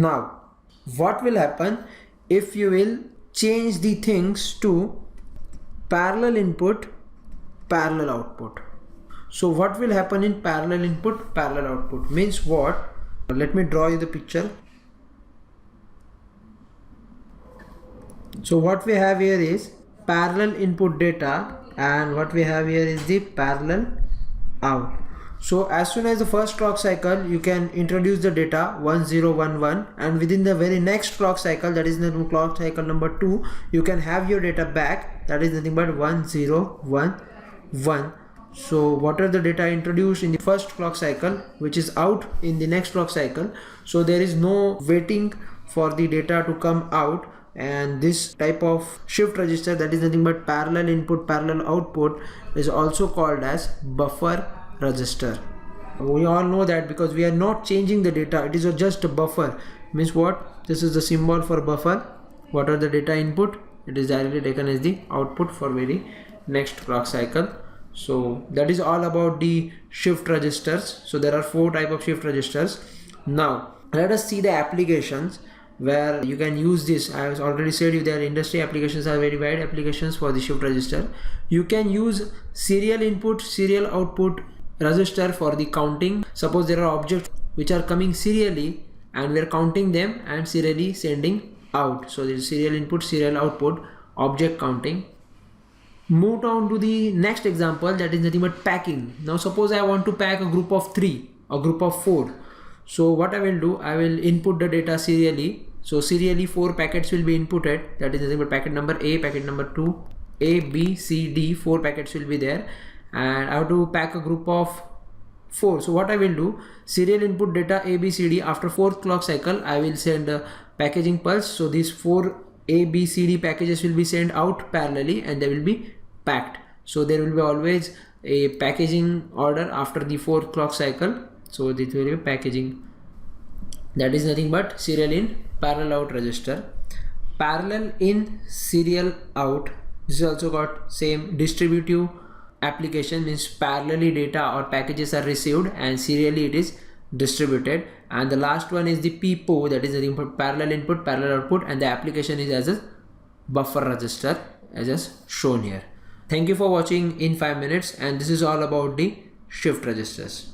Now what will happen if you will change the things to parallel input, parallel output? So what will happen in parallel input, parallel output means what? Let me draw you the picture. So what we have here is parallel input data, and what we have here is the parallel out. So as soon as the first clock cycle, you can introduce the data 1011, and within the very next clock cycle, that is the clock cycle number 2, you can have your data back, that is nothing but 1011. So what are the data introduced in the first clock cycle which is out in the next clock cycle, so there is no waiting for the data to come out. And this type of shift register, that is nothing but parallel input, parallel output, is also called as buffer register. We all know that because we are not changing the data, it is just a buffer. Means what? This is the symbol for buffer. What are the data input? It is directly taken as the output for very next clock cycle. So that is all about the shift registers. So there are 4 type of shift registers. Now let us see the applications where you can use this. I have already said if their industry applications are very wide applications for the shift register. You can use serial input, serial output register for the counting. Suppose there are objects which are coming serially and we are counting them and serially sending out. So there is serial input, serial output, object counting. Move on to the next example, that is nothing but packing. Now suppose I want to pack a group of 3, a group of 4. So what I will do, I will input the data serially. So serially 4 packets will be inputted, that is nothing but packet number A, packet number 2, A, B, C, D, 4 packets will be there, and I have to pack a group of 4. So what I will do, serial input data A, B, C, D, after 4th clock cycle I will send a packaging pulse. So these 4 A, B, C, D packages will be sent out parallelly and they will be packed. So there will be always a packaging order after the 4th clock cycle. So this will be packaging, that is nothing but serial in, parallel out register. Parallel in, serial out, this is also got same distributive application, means parallelly data or packages are received and serially it is distributed. And the last one is the PIPO, that is the input, parallel input, parallel output, and the application is as a buffer register as is shown here. Thank you for watching in 5 minutes, and this is all about the shift registers.